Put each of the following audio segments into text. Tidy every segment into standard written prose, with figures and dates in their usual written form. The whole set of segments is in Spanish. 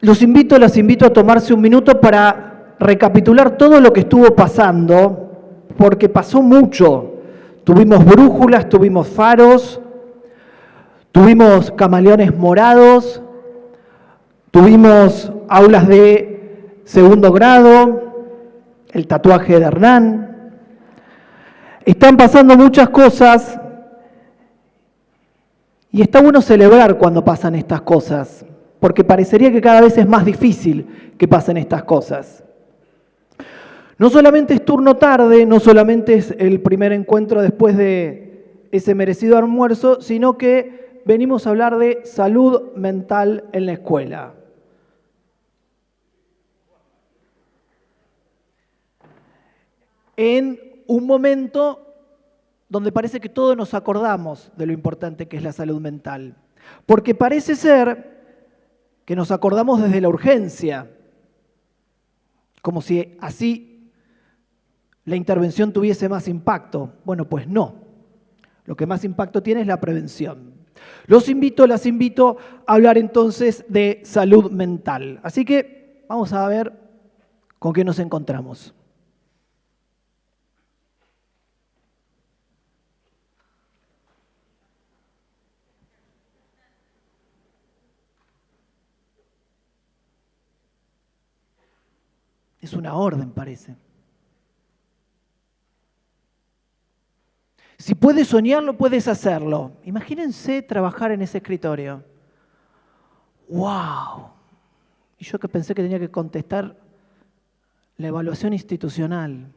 las invito a tomarse un minuto para recapitular todo lo que estuvo pasando, porque pasó mucho. Tuvimos brújulas, tuvimos faros, tuvimos camaleones morados, tuvimos aulas de segundo grado, el tatuaje de Hernán. Están pasando muchas cosas y está bueno celebrar cuando pasan estas cosas, porque parecería que cada vez es más difícil que pasen estas cosas. No solamente es turno tarde, no solamente es el primer encuentro después de ese merecido almuerzo, sino que venimos a hablar de salud mental en la escuela. En un momento donde parece que todos nos acordamos de lo importante que es la salud mental, porque parece ser que nos acordamos desde la urgencia, como si así la intervención tuviese más impacto. Bueno, pues no. Lo que más impacto tiene es la prevención. Las invito a hablar entonces de salud mental. Así que vamos a ver con qué nos encontramos. Es una orden, parece. Si puedes soñarlo, puedes hacerlo. Imagínense trabajar en ese escritorio. ¡Wow! Y yo que pensé que tenía que contestar la evaluación institucional.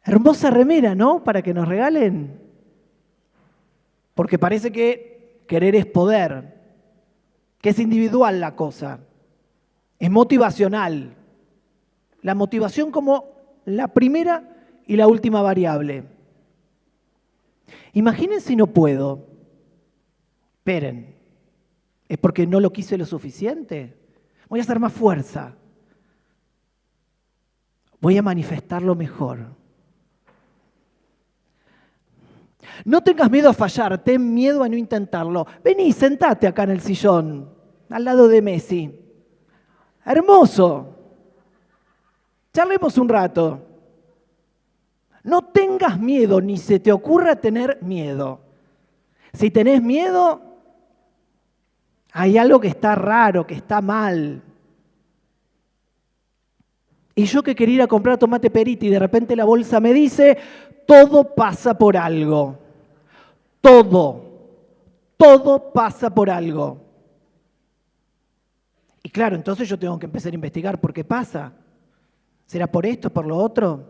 Hermosa remera, ¿no? Para que nos regalen. Porque parece que querer es poder, que es individual la cosa, es motivacional. La motivación como la primera y la última variable. Imaginen si no puedo. Esperen, ¿es porque no lo quise lo suficiente? Voy a hacer más fuerza. Voy a manifestarlo mejor. No tengas miedo a fallar, ten miedo a no intentarlo. Vení, sentate acá en el sillón, al lado de Messi. Hermoso. Charlemos un rato. No tengas miedo, ni se te ocurra tener miedo. Si tenés miedo, hay algo que está raro, que está mal. Y yo que quería ir a comprar tomate perita y de repente la bolsa me dice, todo pasa por algo. Todo pasa por algo. Y claro, entonces yo tengo que empezar a investigar por qué pasa. ¿Será por esto, por lo otro?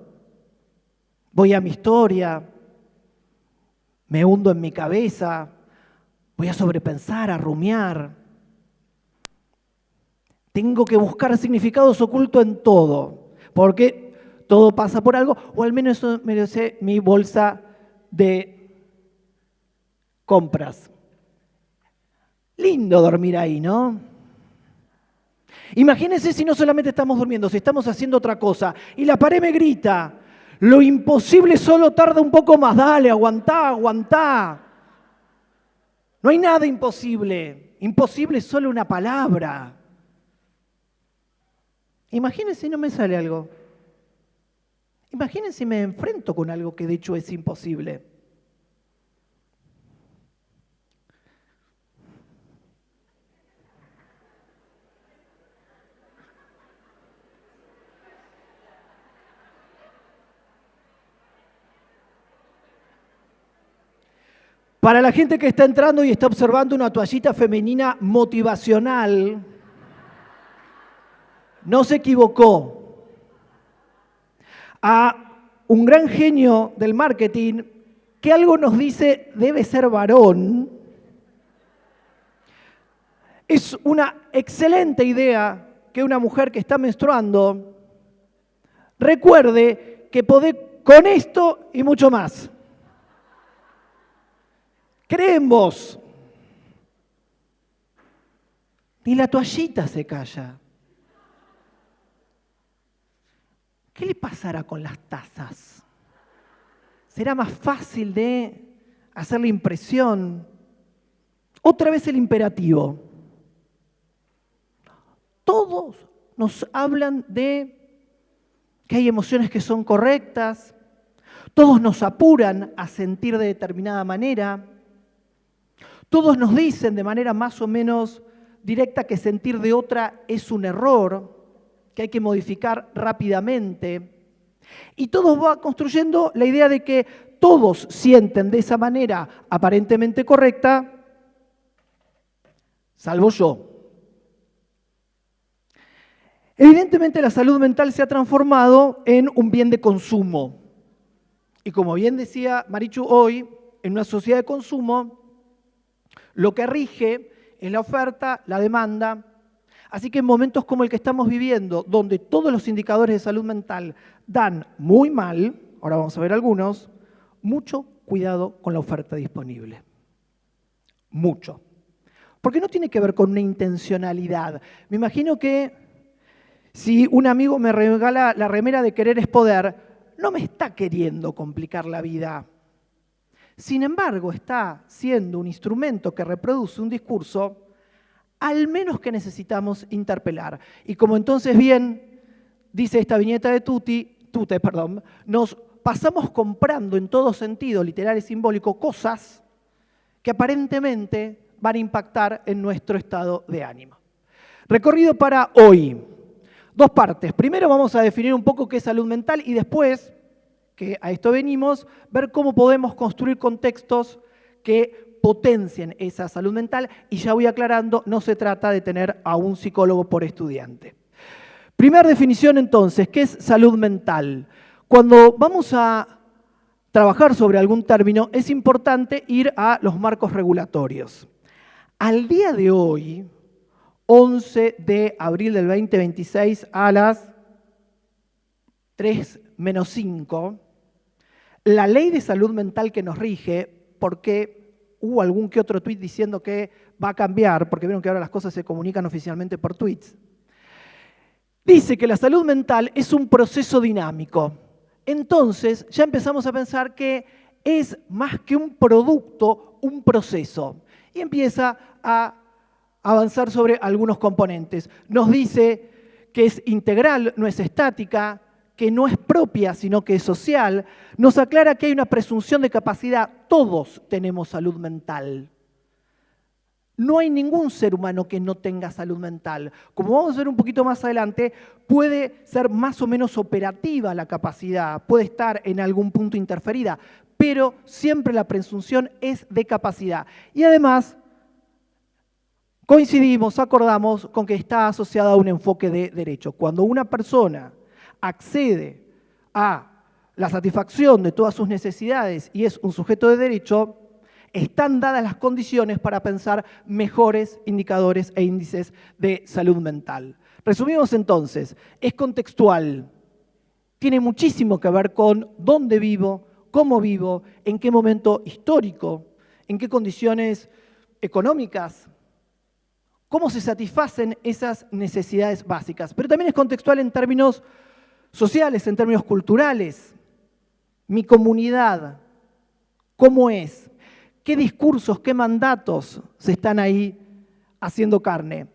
Voy a mi historia, me hundo en mi cabeza, voy a sobrepensar, a rumiar. Tengo que buscar significados ocultos en todo, porque todo pasa por algo, o al menos eso me lo sé mi bolsa de compras. Lindo dormir ahí, ¿no? Imagínense si no solamente estamos durmiendo, si estamos haciendo otra cosa y la pared me grita, lo imposible solo tarda un poco más, dale, aguantá. No hay nada imposible, imposible es solo una palabra. Imagínense si no me sale algo. Imagínense si me enfrento con algo que de hecho es imposible. Para la gente que está entrando y está observando una toallita femenina motivacional, no se equivocó. A un gran genio del marketing que algo nos dice debe ser varón, es una excelente idea que una mujer que está menstruando recuerde que podés con esto y mucho más. Cree en vos. Ni la toallita se calla. ¿Qué le pasará con las tazas? ¿Será más fácil de hacer la impresión? otra vez el imperativo. Todos nos hablan de que hay emociones que son correctas, todos nos apuran a sentir de determinada manera, todos nos dicen de manera más o menos directa que sentir de otra es un error, que hay que modificar rápidamente. Y todo va construyendo la idea de que todos sienten de esa manera aparentemente correcta, salvo yo. Evidentemente la salud mental se ha transformado en un bien de consumo. Y como bien decía Marichu hoy, en una sociedad de consumo, lo que rige es la oferta, la demanda. Así que en momentos como el que estamos viviendo, donde todos los indicadores de salud mental dan muy mal, ahora vamos a ver algunos, mucho cuidado con la oferta disponible. Mucho. Porque no tiene que ver con una intencionalidad. Me imagino que si un amigo me regala la remera de Querer es Poder, no me está queriendo complicar la vida. Sin embargo, está siendo un instrumento que reproduce un discurso al menos que necesitamos interpelar. Y como entonces bien dice esta viñeta de Tute, nos pasamos comprando en todo sentido, literal y simbólico, cosas que aparentemente van a impactar en nuestro estado de ánimo. Recorrido para hoy. Dos partes. Primero vamos a definir un poco qué es salud mental y después, que a esto venimos, ver cómo podemos construir contextos que potencien esa salud mental. Y ya voy aclarando, no se trata de tener a un psicólogo por estudiante. Primera definición entonces, ¿qué es salud mental? Cuando vamos a trabajar sobre algún término, es importante ir a los marcos regulatorios. Al día de hoy, 11 de abril del 2026 a las 3:05, la ley de salud mental que nos rige, porque hubo algún que otro tuit diciendo que va a cambiar, porque vieron que ahora las cosas se comunican oficialmente por tweets, dice que la salud mental es un proceso dinámico. Entonces ya empezamos a pensar que es más que un producto, un proceso. Y empieza a avanzar sobre algunos componentes. Nos dice que es integral, no es estática, que no es propia, sino que es social. Nos aclara que hay una presunción de capacidad. Todos tenemos salud mental. No hay ningún ser humano que no tenga salud mental. Como vamos a ver un poquito más adelante, puede ser más o menos operativa la capacidad, puede estar en algún punto interferida, pero siempre la presunción es de capacidad. Y además, coincidimos, acordamos con que está asociada a un enfoque de derecho. Cuando una persona accede a la satisfacción de todas sus necesidades y es un sujeto de derecho, están dadas las condiciones para pensar mejores indicadores e índices de salud mental. Resumimos entonces, es contextual, tiene muchísimo que ver con dónde vivo, cómo vivo, en qué momento histórico, en qué condiciones económicas, cómo se satisfacen esas necesidades básicas. Pero también es contextual en términos sociales, en términos culturales. Mi comunidad, ¿cómo es? ¿Qué discursos, qué mandatos se están ahí haciendo carne?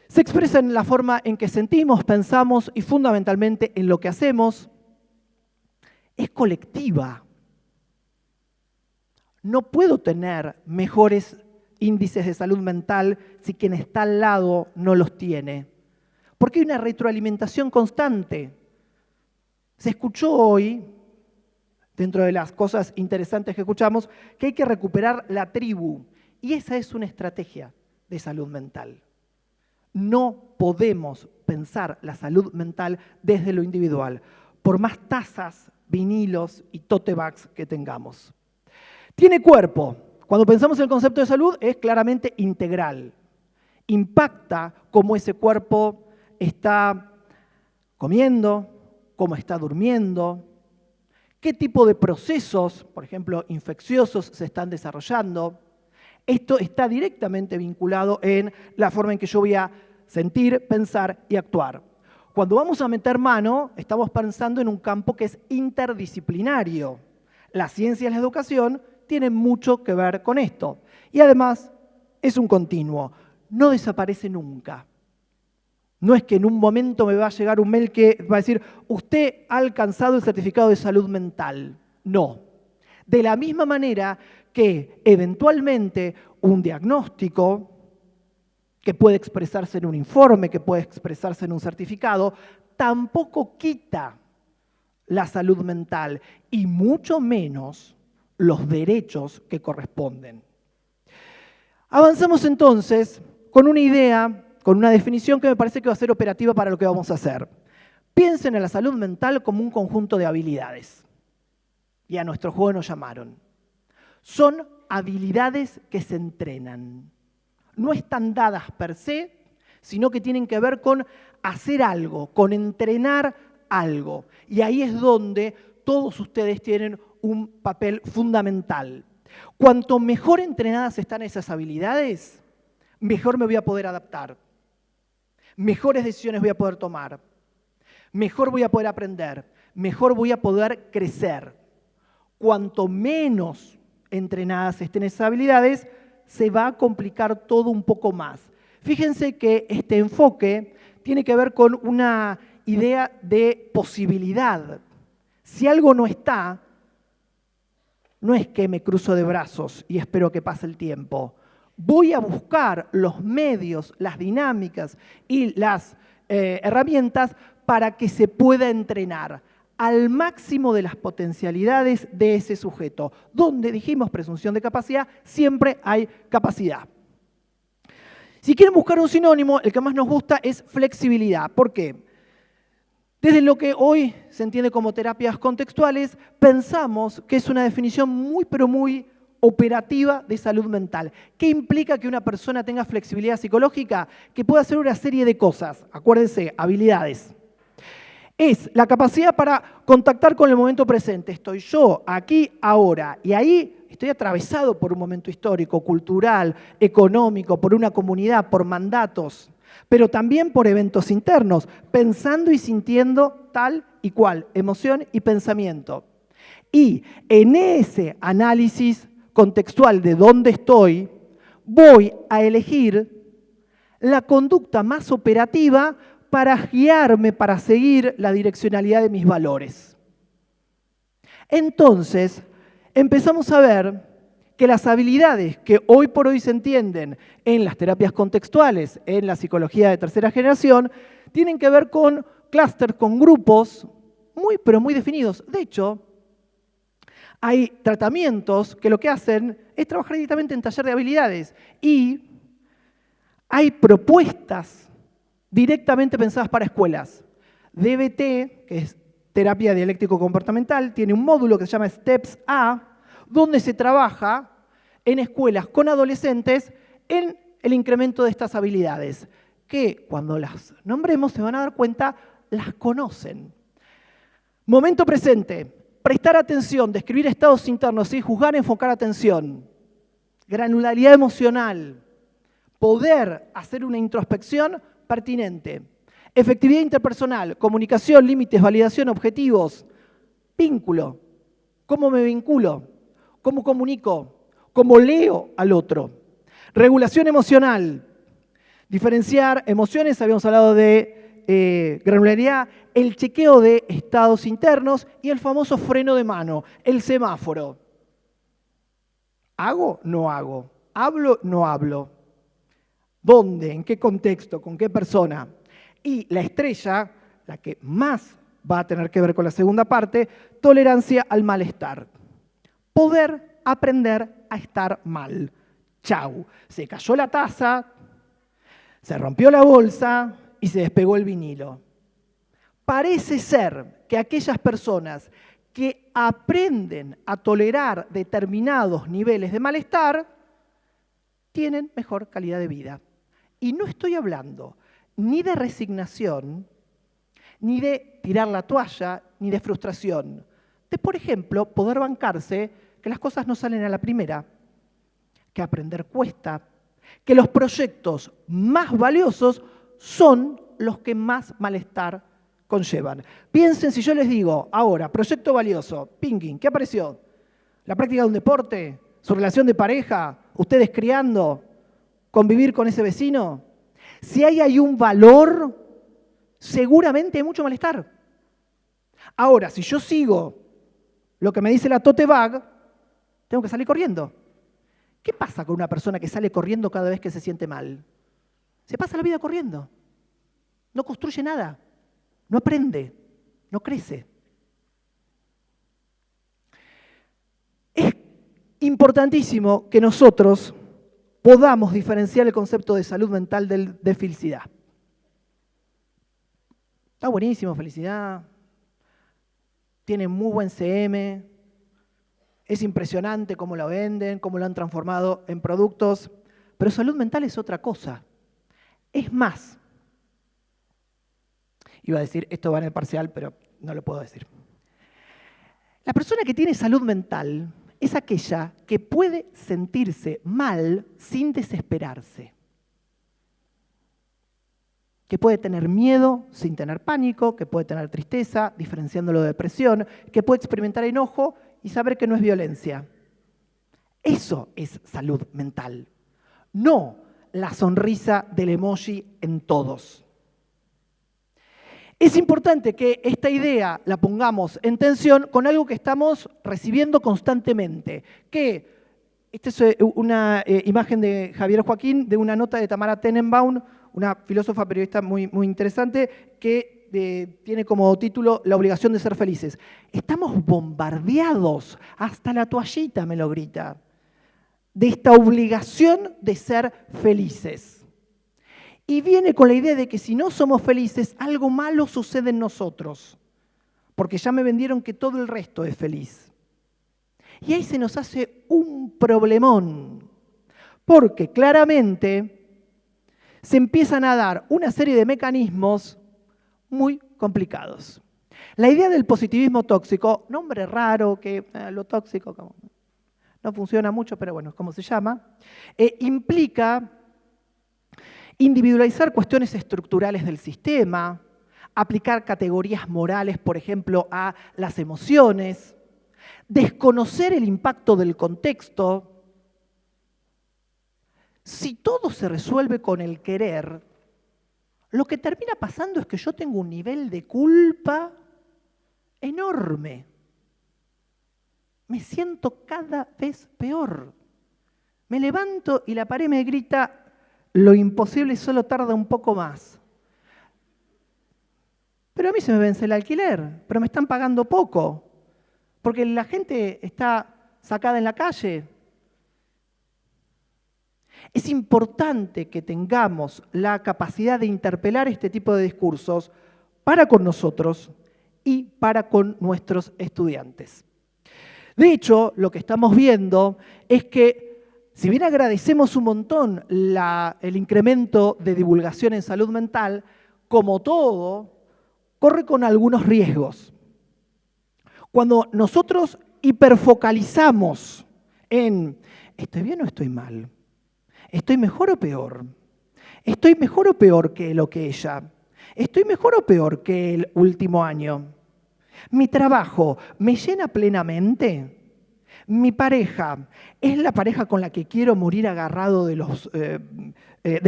Se expresa en la forma en que sentimos, pensamos y fundamentalmente en lo que hacemos. Es colectiva. No puedo tener mejores índices de salud mental si quien está al lado no los tiene. Porque hay una retroalimentación constante. Se escuchó hoy, dentro de las cosas interesantes que escuchamos, que hay que recuperar la tribu. Y esa es una estrategia de salud mental. No podemos pensar la salud mental desde lo individual, por más tazas, vinilos y tote bags que tengamos. Tiene cuerpo. Cuando pensamos en el concepto de salud es claramente integral. Impacta cómo ese cuerpo está comiendo, cómo está durmiendo, qué tipo de procesos, por ejemplo, infecciosos se están desarrollando. Esto está directamente vinculado en la forma en que yo voy a sentir, pensar y actuar. Cuando vamos a meter mano, estamos pensando en un campo que es interdisciplinario. La ciencia y la educación tienen mucho que ver con esto. Y además, es un continuo, no desaparece nunca. No es que en un momento me va a llegar un mail que va a decir, usted ha alcanzado el certificado de salud mental. No. De la misma manera que eventualmente un diagnóstico, que puede expresarse en un informe, que puede expresarse en un certificado, tampoco quita la salud mental y mucho menos los derechos que corresponden. Avanzamos entonces con una idea, con una definición que me parece que va a ser operativa para lo que vamos a hacer. Piensen en la salud mental como un conjunto de habilidades. Y a nuestro juego nos llamaron. Son habilidades que se entrenan. No están dadas per se, sino que tienen que ver con hacer algo, con entrenar algo. Y ahí es donde todos ustedes tienen un papel fundamental. Cuanto mejor entrenadas están esas habilidades, mejor me voy a poder adaptar. Mejores decisiones voy a poder tomar, mejor voy a poder aprender, mejor voy a poder crecer. Cuanto menos entrenadas estén esas habilidades, se va a complicar todo un poco más. Fíjense que este enfoque tiene que ver con una idea de posibilidad. Si algo no está, no es que me cruzo de brazos y espero que pase el tiempo. Voy a buscar los medios, las dinámicas y las herramientas para que se pueda entrenar al máximo de las potencialidades de ese sujeto. Donde dijimos presunción de capacidad, siempre hay capacidad. Si quieren buscar un sinónimo, el que más nos gusta es flexibilidad. ¿Por qué? Desde lo que hoy se entiende como terapias contextuales, pensamos que es una definición muy, pero muy operativa de salud mental. ¿Qué implica que una persona tenga flexibilidad psicológica? Que pueda hacer una serie de cosas. Acuérdense, habilidades. Es la capacidad para contactar con el momento presente. Estoy yo, aquí, ahora. Y ahí estoy atravesado por un momento histórico, cultural, económico, por una comunidad, por mandatos, pero también por eventos internos, pensando y sintiendo tal y cual, emoción y pensamiento. Y en ese análisis contextual de dónde estoy, voy a elegir la conducta más operativa para guiarme, para seguir la direccionalidad de mis valores. Entonces, empezamos a ver que las habilidades que hoy por hoy se entienden en las terapias contextuales, en la psicología de tercera generación, tienen que ver con clústeres, con grupos muy, pero muy definidos. De hecho, hay tratamientos que lo que hacen es trabajar directamente en taller de habilidades y hay propuestas directamente pensadas para escuelas. DBT, que es terapia dialéctico-comportamental, tiene un módulo que se llama Steps A, donde se trabaja en escuelas con adolescentes en el incremento de estas habilidades, que cuando las nombremos se van a dar cuenta, las conocen. Momento presente. Prestar atención, describir estados internos, ¿sí? Juzgar, enfocar atención. Granularidad emocional. Poder hacer una introspección pertinente. Efectividad interpersonal, comunicación, límites, validación, objetivos. Vínculo. ¿Cómo me vinculo? ¿Cómo comunico? ¿Cómo leo al otro? Regulación emocional. Diferenciar emociones, habíamos hablado de granularidad, el chequeo de estados internos y el famoso freno de mano, el semáforo. ¿Hago? No hago. ¿Hablo? No hablo. ¿Dónde? ¿En qué contexto? ¿Con qué persona? Y la estrella, la que más va a tener que ver con la segunda parte, tolerancia al malestar. Poder aprender a estar mal. Chau. Se cayó la taza, se rompió la bolsa y se despegó el vinilo. Parece ser que aquellas personas que aprenden a tolerar determinados niveles de malestar tienen mejor calidad de vida. Y no estoy hablando ni de resignación, ni de tirar la toalla, ni de frustración. De, por ejemplo, poder bancarse que las cosas no salen a la primera, que aprender cuesta, que los proyectos más valiosos son los que más malestar conllevan. Piensen si yo les digo, ahora, proyecto valioso, pinging, ¿qué apareció? La práctica de un deporte, su relación de pareja, ustedes criando, convivir con ese vecino, si hay ahí un valor, seguramente hay mucho malestar. Ahora, si yo sigo lo que me dice la tote bag, tengo que salir corriendo. ¿Qué pasa con una persona que sale corriendo cada vez que se siente mal? Se pasa la vida corriendo. No construye nada, no aprende, no crece. Es importantísimo que nosotros podamos diferenciar el concepto de salud mental de felicidad. Está buenísimo, felicidad. Tiene muy buen CM. Es impresionante cómo lo venden, cómo lo han transformado en productos. Pero salud mental es otra cosa. Es más. Iba a decir, esto va en el parcial, pero no lo puedo decir. La persona que tiene salud mental es aquella que puede sentirse mal sin desesperarse. Que puede tener miedo sin tener pánico, que puede tener tristeza, diferenciándolo de depresión, que puede experimentar enojo y saber que no es violencia. Eso es salud mental, no la sonrisa del emoji en todos. Es importante que esta idea la pongamos en tensión con algo que estamos recibiendo constantemente, esta es una imagen de Javier Joaquín, de una nota de Tamara Tenenbaum, una filósofa periodista muy interesante, que tiene como título La obligación de ser felices. Estamos bombardeados, hasta la toallita me lo grita, de esta obligación de ser felices. Y viene con la idea de que si no somos felices, algo malo sucede en nosotros, porque ya me vendieron que todo el resto es feliz. Y ahí se nos hace un problemón, porque claramente se empiezan a dar una serie de mecanismos muy complicados. La idea del positivismo tóxico, nombre raro, que lo tóxico no funciona mucho, pero bueno, ¿cómo se llama? Implica individualizar cuestiones estructurales del sistema, aplicar categorías morales, por ejemplo, a las emociones, desconocer el impacto del contexto. Si todo se resuelve con el querer, lo que termina pasando es que yo tengo un nivel de culpa enorme. Me siento cada vez peor. Me levanto y la pared me grita, lo imposible solo tarda un poco más. Pero a mí se me vence el alquiler, pero me están pagando poco, porque la gente está sacada en la calle. Es importante que tengamos la capacidad de interpelar este tipo de discursos para con nosotros y para con nuestros estudiantes. De hecho, lo que estamos viendo es que si bien agradecemos un montón el incremento de divulgación en salud mental, como todo, corre con algunos riesgos. Cuando nosotros hiperfocalizamos en ¿estoy bien o estoy mal? ¿Estoy mejor o peor? ¿Estoy mejor o peor que lo que ella? ¿Estoy mejor o peor que el último año? ¿Mi trabajo me llena plenamente? ¿Mi pareja es la pareja con la que quiero morir agarrado de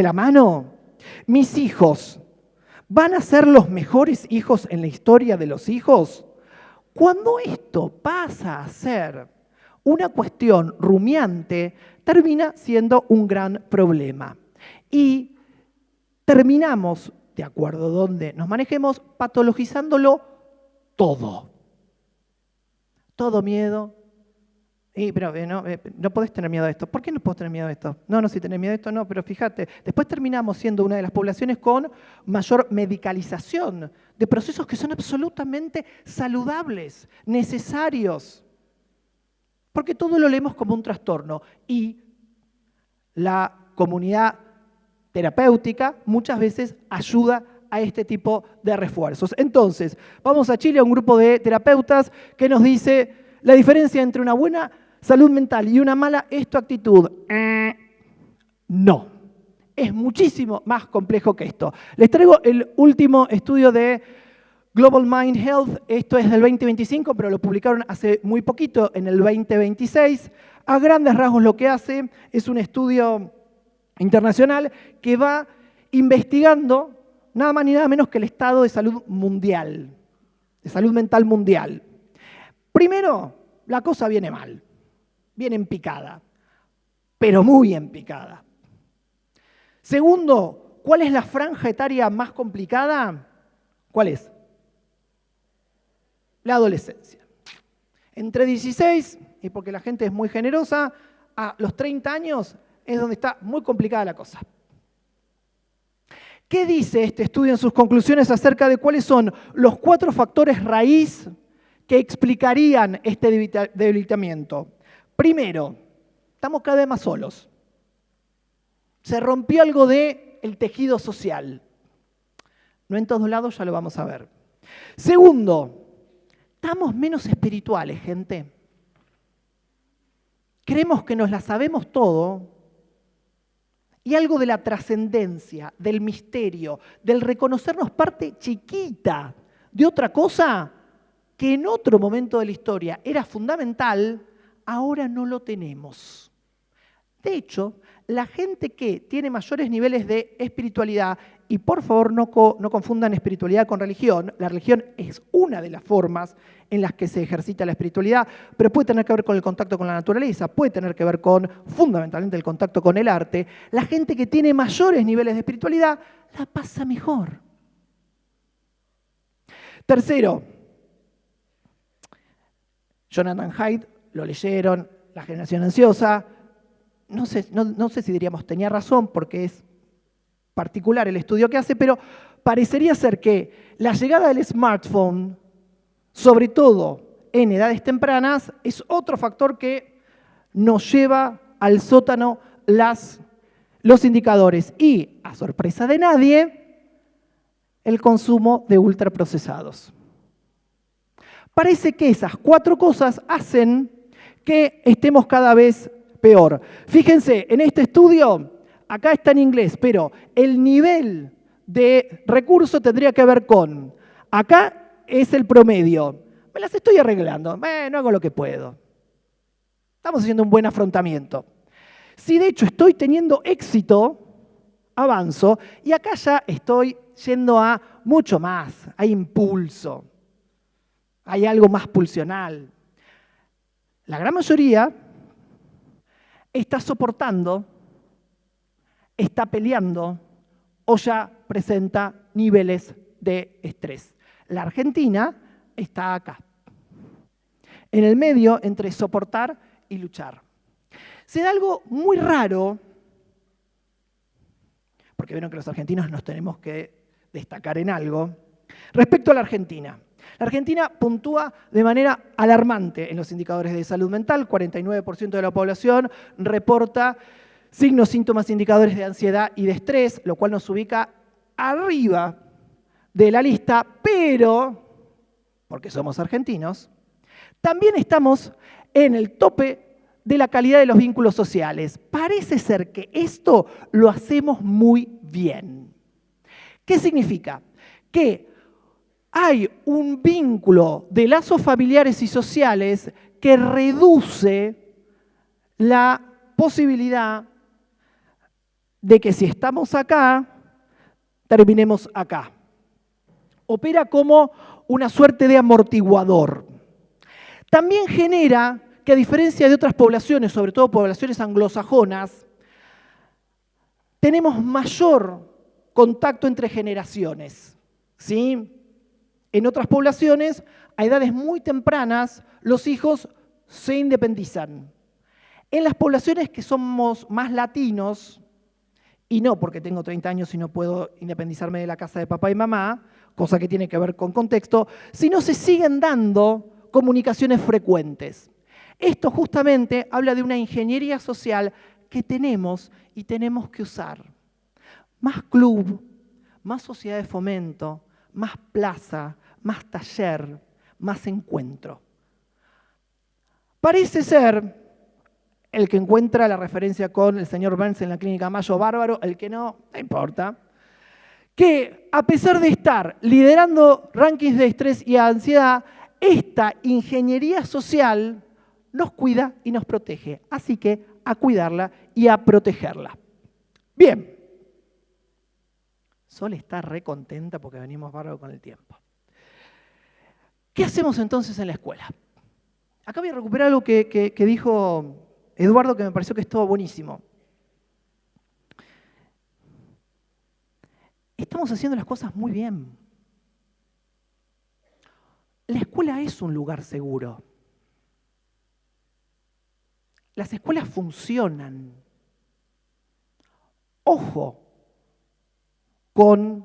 la mano? ¿Mis hijos van a ser los mejores hijos en la historia de los hijos? Cuando esto pasa a ser una cuestión rumiante, termina siendo un gran problema. Y terminamos, de acuerdo a donde nos manejemos, patologizándolo todo. Todo miedo. Pero no podés tener miedo de esto. ¿Por qué no podés tener miedo de esto? No, si tenés miedo de esto, no, pero fíjate, después terminamos siendo una de las poblaciones con mayor medicalización de procesos que son absolutamente saludables, necesarios, porque todo lo leemos como un trastorno y la comunidad terapéutica muchas veces ayuda a este tipo de refuerzos. Entonces, vamos a Chile, a un grupo de terapeutas que nos dice la diferencia entre una buena salud mental y una mala es tu actitud. No, es muchísimo más complejo que esto. Les traigo el último estudio de Global Mind Health, esto es del 2025, pero lo publicaron hace muy poquito, en el 2026. A grandes rasgos lo que hace es un estudio internacional que va investigando nada más ni nada menos que el estado de salud mundial, de salud mental mundial. Primero, la cosa viene mal, viene en picada, pero muy en picada. Segundo, ¿cuál es la franja etaria más complicada? ¿Cuál es? La adolescencia. Entre 16, y porque la gente es muy generosa, a los 30 años es donde está muy complicada la cosa. ¿Qué dice este estudio en sus conclusiones acerca de cuáles son los 4 factores raíz que explicarían este debilitamiento? Primero, estamos cada vez más solos. Se rompió algo del tejido social. No en todos lados, ya lo vamos a ver. Segundo, estamos menos espirituales, gente. Creemos que nos la sabemos todo y algo de la trascendencia, del misterio, del reconocernos parte chiquita de otra cosa que en otro momento de la historia era fundamental, ahora no lo tenemos. De hecho, la gente que tiene mayores niveles de espiritualidad, y por favor no confundan espiritualidad con religión, la religión es una de las formas en las que se ejercita la espiritualidad, pero puede tener que ver con el contacto con la naturaleza, puede tener que ver con, fundamentalmente, el contacto con el arte. La gente que tiene mayores niveles de espiritualidad la pasa mejor. Tercero, Jonathan Haidt, lo leyeron, La generación ansiosa. No sé si diríamos tenía razón porque es particular el estudio que hace, pero parecería ser que la llegada del smartphone, sobre todo en edades tempranas, es otro factor que nos lleva al sótano los indicadores. Y, a sorpresa de nadie, el consumo de ultraprocesados. Parece que esas 4 cosas hacen que estemos cada vez peor. Fíjense, en este estudio, acá está en inglés, pero el nivel de recurso tendría que ver con, acá es el promedio, me las estoy arreglando, no hago lo que puedo. Estamos haciendo un buen afrontamiento. Si de hecho estoy teniendo éxito, avanzo, y acá ya estoy yendo a mucho más, hay impulso, hay algo más pulsional. La gran mayoría está soportando, está peleando o ya presenta niveles de estrés. La Argentina está acá, en el medio entre soportar y luchar. Se da algo muy raro, porque vieron que los argentinos nos tenemos que destacar en algo, respecto a la Argentina. La Argentina puntúa de manera alarmante en los indicadores de salud mental. 49% de la población reporta signos, síntomas, indicadores de ansiedad y de estrés, lo cual nos ubica arriba de la lista, pero, porque somos argentinos, también estamos en el tope de la calidad de los vínculos sociales. Parece ser que esto lo hacemos muy bien. ¿Qué significa? Que hay un vínculo de lazos familiares y sociales que reduce la posibilidad de que si estamos acá, terminemos acá. Opera como una suerte de amortiguador. También genera que, a diferencia de otras poblaciones, sobre todo poblaciones anglosajonas, tenemos mayor contacto entre generaciones, ¿sí? En otras poblaciones, a edades muy tempranas, los hijos se independizan. En las poblaciones que somos más latinos, y no porque tengo 30 años y no puedo independizarme de la casa de papá y mamá, cosa que tiene que ver con contexto, sino se siguen dando comunicaciones frecuentes. Esto justamente habla de una ingeniería social que tenemos y tenemos que usar. Más club, más sociedad de fomento, más plaza, más taller, más encuentro. Parece ser, el que encuentra la referencia con el señor Burns en la Clínica Mayo bárbaro, el que no importa, que a pesar de estar liderando rankings de estrés y ansiedad, esta ingeniería social nos cuida y nos protege. Así que a cuidarla y a protegerla. Bien. Sol está re contenta porque venimos bárbaro con el tiempo. ¿Qué hacemos entonces en la escuela? Acá voy a recuperar algo que dijo Eduardo que me pareció que estuvo buenísimo. Estamos haciendo las cosas muy bien. La escuela es un lugar seguro. Las escuelas funcionan. Ojo con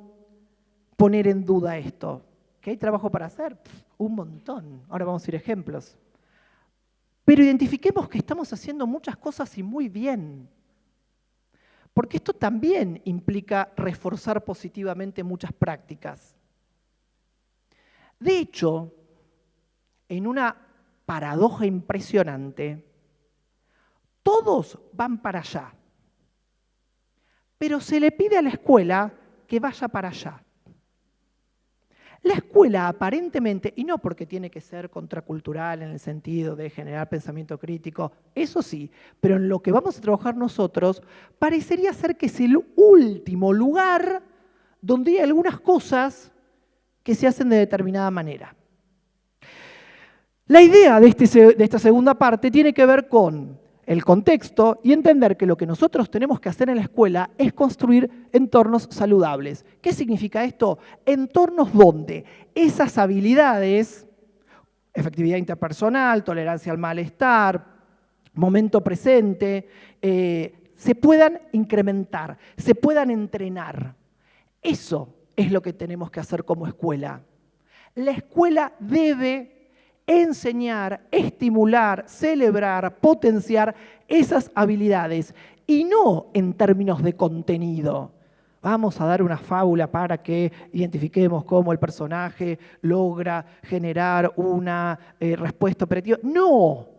poner en duda esto. ¿Que hay trabajo para hacer? Un montón. Ahora vamos a ir ejemplos. Pero identifiquemos que estamos haciendo muchas cosas y muy bien. Porque esto también implica reforzar positivamente muchas prácticas. De hecho, en una paradoja impresionante, todos van para allá, pero se le pide a la escuela que vaya para allá. La escuela aparentemente, y no porque tiene que ser contracultural en el sentido de generar pensamiento crítico, eso sí, pero en lo que vamos a trabajar nosotros, parecería ser que es el último lugar donde hay algunas cosas que se hacen de determinada manera. La idea de esta segunda parte tiene que ver con el contexto y entender que lo que nosotros tenemos que hacer en la escuela es construir entornos saludables. ¿Qué significa esto? Entornos donde esas habilidades, efectividad interpersonal, tolerancia al malestar, momento presente, se puedan incrementar, se puedan entrenar. Eso es lo que tenemos que hacer como escuela. La escuela debe enseñar, estimular, celebrar, potenciar esas habilidades y no en términos de contenido. Vamos a dar una fábula para que identifiquemos cómo el personaje logra generar una respuesta operativa. No,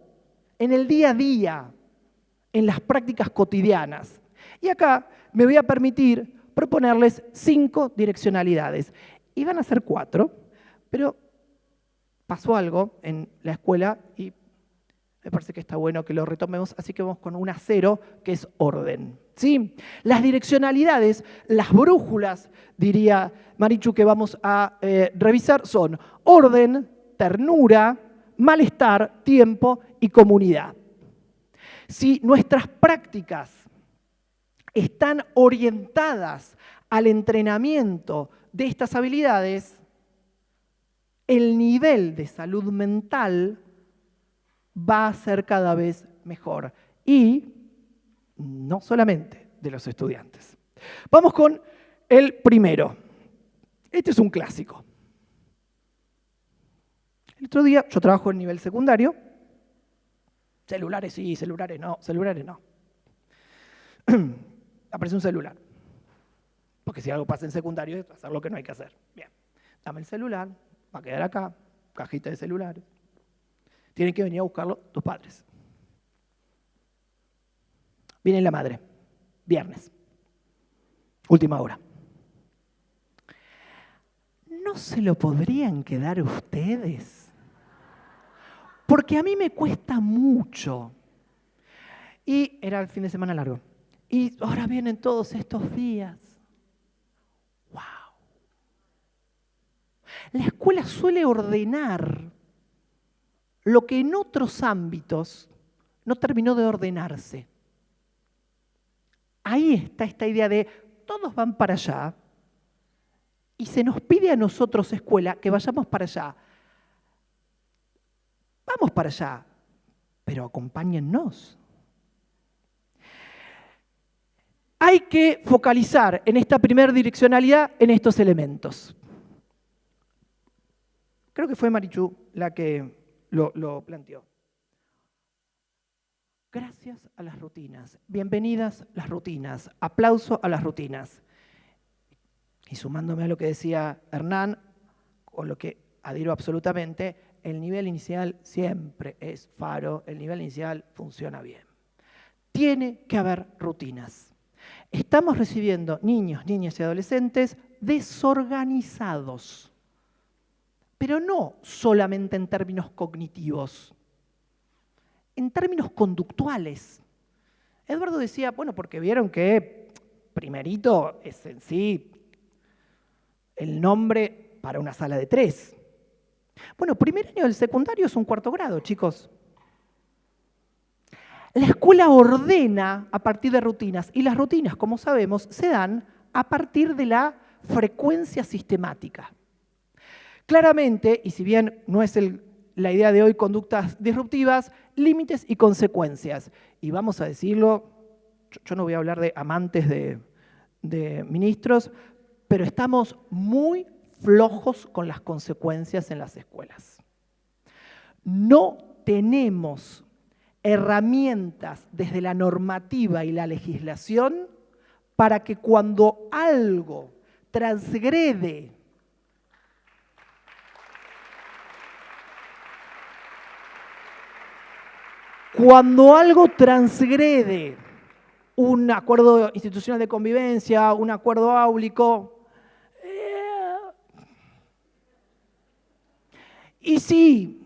en el día a día, en las prácticas cotidianas. Y acá me voy a permitir proponerles 5 direccionalidades. Y van a ser 4, pero pasó algo en la escuela y me parece que está bueno que lo retomemos, así que vamos con una 0, que es orden. ¿Sí? Las direccionalidades, las brújulas, diría Marichu, que vamos a revisar, son orden, ternura, malestar, tiempo y comunidad. Si nuestras prácticas están orientadas al entrenamiento de estas habilidades, el nivel de salud mental va a ser cada vez mejor. Y no solamente de los estudiantes. Vamos con el primero. Este es un clásico. El otro día, yo trabajo en nivel secundario. Celulares sí, celulares no, celulares no. Aparece un celular. Porque si algo pasa en secundario es hacer lo que no hay que hacer. Bien, dame el celular, va a quedar acá, cajita de celulares. Tienen que venir a buscarlo tus padres. Viene la madre, viernes, última hora. ¿No se lo podrían quedar ustedes? Porque a mí me cuesta mucho. Y era el fin de semana largo. Y ahora vienen todos estos días. ¡Wow! La escuela suele ordenar lo que en otros ámbitos no terminó de ordenarse. Ahí está esta idea de todos van para allá y se nos pide a nosotros, escuela, que vayamos para allá. Vamos para allá, pero acompáñennos. Hay que focalizar en esta primera direccionalidad en estos elementos. Creo que fue Marichu la que lo planteó. Gracias a las rutinas. Bienvenidas las rutinas. Aplauso a las rutinas. Y sumándome a lo que decía Hernán, con lo que adhiero absolutamente, el nivel inicial siempre es faro, el nivel inicial funciona bien. Tiene que haber rutinas. Estamos recibiendo niños, niñas y adolescentes desorganizados, pero no solamente en términos cognitivos, en términos conductuales. Eduardo decía, bueno, porque vieron que primerito es en sí el nombre para una sala de 3. Bueno, primer año del secundario es un cuarto grado, chicos. La escuela ordena a partir de rutinas, y las rutinas, como sabemos, se dan a partir de la frecuencia sistemática. Claramente, y si bien no es la idea de hoy conductas disruptivas, límites y consecuencias. Y vamos a decirlo, yo no voy a hablar de amantes de ministros, pero estamos muy flojos con las consecuencias en las escuelas. No tenemos herramientas desde la normativa y la legislación para que cuando algo transgrede un acuerdo institucional de convivencia, un acuerdo áulico, y sí,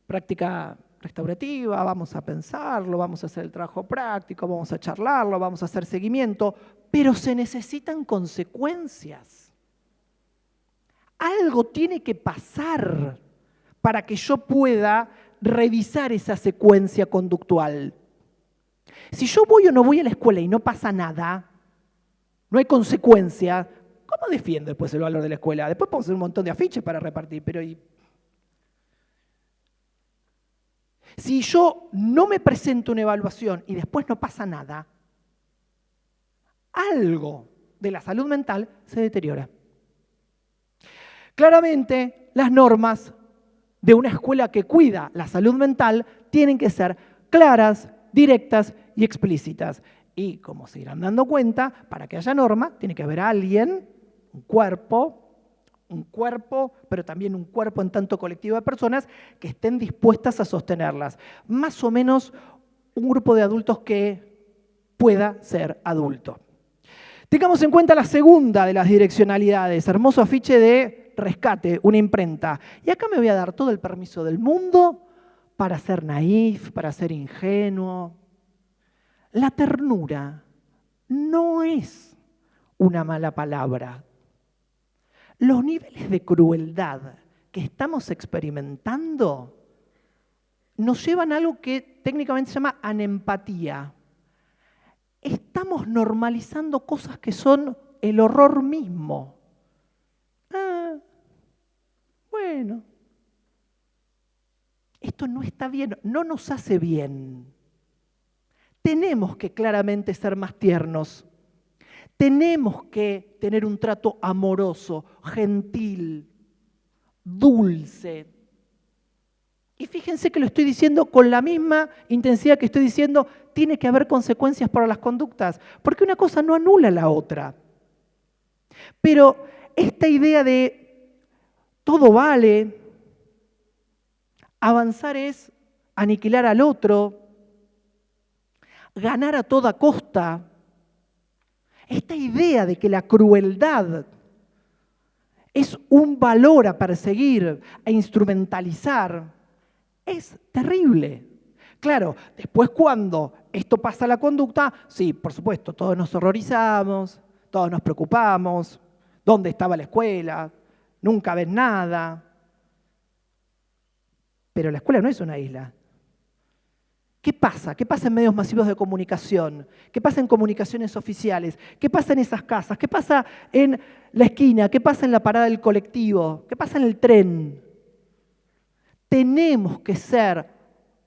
práctica restaurativa, vamos a pensarlo, vamos a hacer el trabajo práctico, vamos a charlarlo, vamos a hacer seguimiento, pero se necesitan consecuencias. Algo tiene que pasar para que yo pueda revisar esa secuencia conductual. Si yo voy o no voy a la escuela y no pasa nada, no hay consecuencia, ¿cómo defiendo después el valor de la escuela? Después podemos hacer un montón de afiches para repartir, pero si yo no me presento una evaluación y después no pasa nada, algo de la salud mental se deteriora. Claramente, las normas de una escuela que cuida la salud mental tienen que ser claras, directas y explícitas. Y como se irán dando cuenta, para que haya norma, tiene que haber alguien, un cuerpo, pero también un cuerpo en tanto colectivo de personas que estén dispuestas a sostenerlas. Más o menos un grupo de adultos que pueda ser adulto. Tengamos en cuenta la segunda de las direccionalidades, hermoso afiche de rescate, una imprenta. Y acá me voy a dar todo el permiso del mundo para ser naif, para ser ingenuo. La ternura no es una mala palabra. Los niveles de crueldad que estamos experimentando nos llevan a algo que técnicamente se llama anempatía. Estamos normalizando cosas que son el horror mismo. Bueno, esto no está bien, no nos hace bien. Tenemos que claramente ser más tiernos. Tenemos que tener un trato amoroso, gentil, dulce. Y fíjense que lo estoy diciendo con la misma intensidad que estoy diciendo, tiene que haber consecuencias para las conductas, porque una cosa no anula la otra. Pero esta idea de todo vale, avanzar es aniquilar al otro, ganar a toda costa, esta idea de que la crueldad es un valor a perseguir, a instrumentalizar, es terrible. Claro, después cuando esto pasa a la conducta, sí, por supuesto, todos nos horrorizamos, todos nos preocupamos, ¿dónde estaba la escuela? Nunca ves nada. Pero la escuela no es una isla. ¿Qué pasa? ¿Qué pasa en medios masivos de comunicación? ¿Qué pasa en comunicaciones oficiales? ¿Qué pasa en esas casas? ¿Qué pasa en la esquina? ¿Qué pasa en la parada del colectivo? ¿Qué pasa en el tren? Tenemos que ser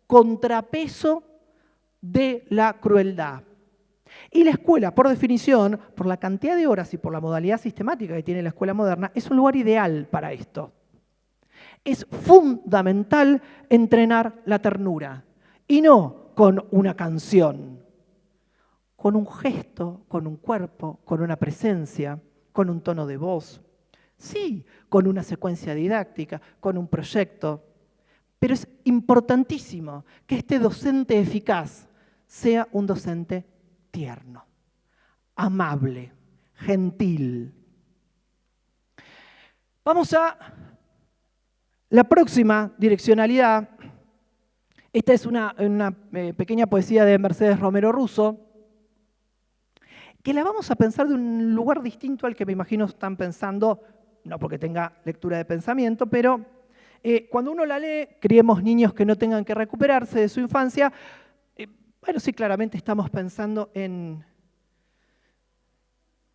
contrapeso de la crueldad. Y la escuela, por definición, por la cantidad de horas y por la modalidad sistemática que tiene la escuela moderna, es un lugar ideal para esto. Es fundamental entrenar la ternura. Y no con una canción, con un gesto, con un cuerpo, con una presencia, con un tono de voz. Sí, con una secuencia didáctica, con un proyecto. Pero es importantísimo que este docente eficaz sea un docente tierno, amable, gentil. Vamos a la próxima direccionalidad. Esta es una pequeña poesía de Mercedes Romero Russo. que la vamos a pensar de un lugar distinto al que me imagino están pensando, no porque tenga lectura de pensamiento, pero cuando uno la lee, criemos niños que no tengan que recuperarse de su infancia, bueno, sí, claramente estamos pensando en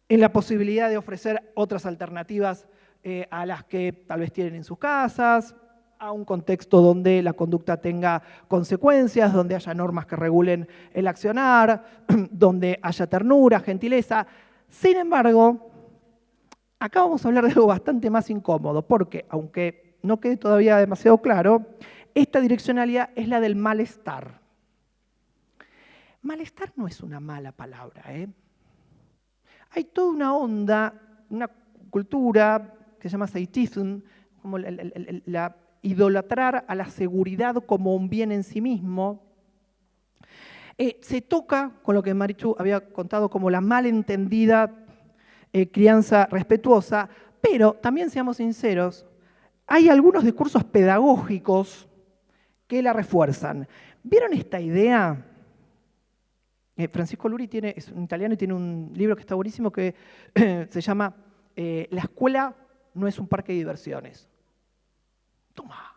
la posibilidad de ofrecer otras alternativas a las que tal vez tienen en sus casas, a un contexto donde la conducta tenga consecuencias, donde haya normas que regulen el accionar, donde haya ternura, gentileza. Sin embargo, acá vamos a hablar de algo bastante más incómodo, porque, aunque no quede todavía demasiado claro, esta direccionalidad es la del malestar. Malestar no es una mala palabra, ¿eh? Hay toda una onda, una cultura que se llama seitism, como la idolatrar a la seguridad como un bien en sí mismo. Se toca con lo que Marichu había contado como la malentendida crianza respetuosa, pero también seamos sinceros, hay algunos discursos pedagógicos que la refuerzan. ¿Vieron esta idea? Francisco Luri es un italiano y tiene un libro que está buenísimo que se llama La escuela no es un parque de diversiones. Toma.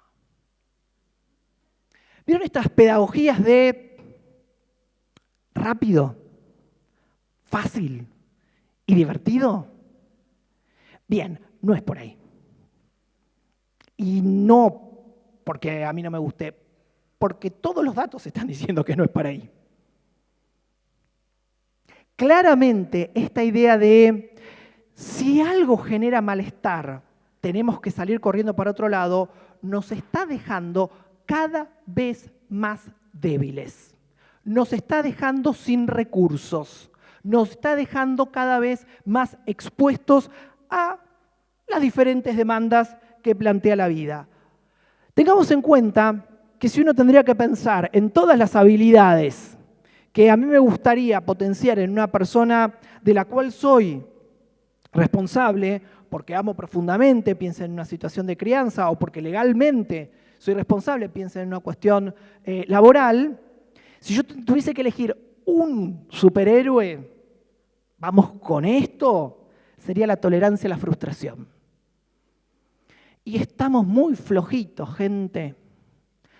¿Vieron estas pedagogías de rápido, fácil y divertido? Bien, no es por ahí. Y no porque a mí no me guste, porque todos los datos están diciendo que no es por ahí. Claramente, esta idea de si algo genera malestar, tenemos que salir corriendo para otro lado, nos está dejando cada vez más débiles. Nos está dejando sin recursos. Nos está dejando cada vez más expuestos a las diferentes demandas que plantea la vida. Tengamos en cuenta que si uno tendría que pensar en todas las habilidades que a mí me gustaría potenciar en una persona de la cual soy responsable, porque amo profundamente, piensa en una situación de crianza, o porque legalmente soy responsable, piensa en una cuestión laboral, si yo tuviese que elegir un superhéroe, vamos con esto, sería la tolerancia a la frustración. Y estamos muy flojitos, gente.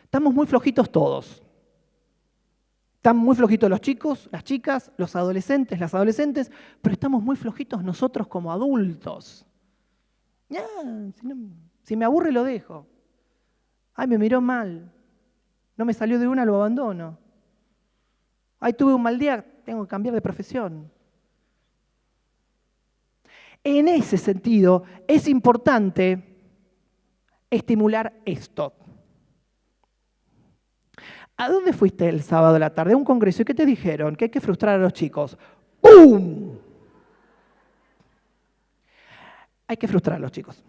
Estamos muy flojitos todos. Están muy flojitos los chicos, las chicas, los adolescentes, las adolescentes, pero estamos muy flojitos nosotros como adultos. Si me aburre lo dejo. Ay, me miró mal. No me salió de una, lo abandono. Ay, tuve un mal día, tengo que cambiar de profesión. En ese sentido, es importante estimular esto. ¿A dónde fuiste el sábado a la tarde? A un congreso. ¿Y qué te dijeron? Que hay que frustrar a los chicos. ¡Pum! Hay que frustrar a los chicos.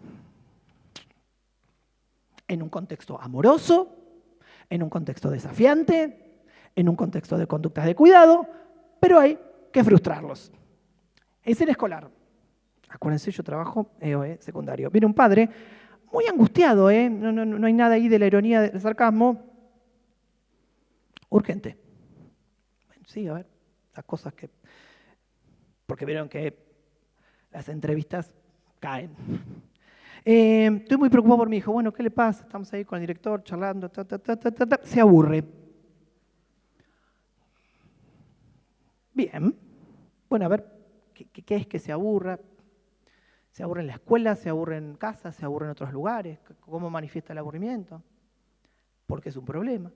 En un contexto amoroso, en un contexto desafiante, en un contexto de conductas de cuidado, pero hay que frustrarlos. Es el escolar. Acuérdense, yo trabajo EOE secundario. Viene un padre muy angustiado, no hay nada ahí de la ironía, del sarcasmo. Urgente. Bueno, sí, a ver, las cosas que... Porque vieron que las entrevistas caen. Estoy muy preocupado por mi hijo. Bueno, ¿qué le pasa? Estamos ahí con el director charlando, se aburre. Bien. Bueno, a ver, ¿qué es que se aburra? ¿Se aburre en la escuela? ¿Se aburre en casa? ¿Se aburre en otros lugares? ¿Cómo manifiesta el aburrimiento? Porque es un problema.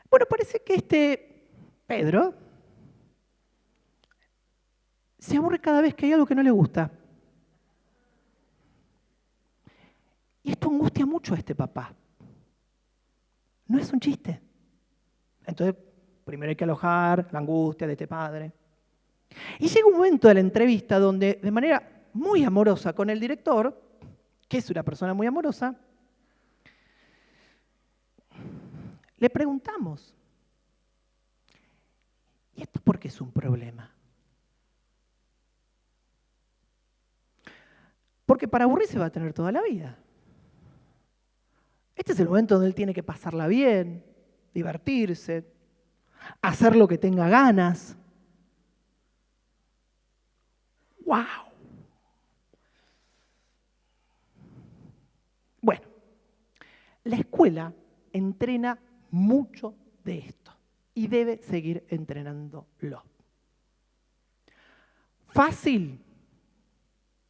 Bueno, parece que Pedro se aburre cada vez que hay algo que no le gusta. Y esto angustia mucho a este papá. No es un chiste. Entonces, primero hay que alojar la angustia de este padre. Y llega un momento de la entrevista donde, de manera muy amorosa con el director, que es una persona muy amorosa, le preguntamos, ¿y esto por qué es un problema? Porque para aburrirse va a tener toda la vida. Este es el momento donde él tiene que pasarla bien, divertirse, hacer lo que tenga ganas. ¡Wow! Bueno, la escuela entrena mucho de esto y debe seguir entrenándolo. Fácil,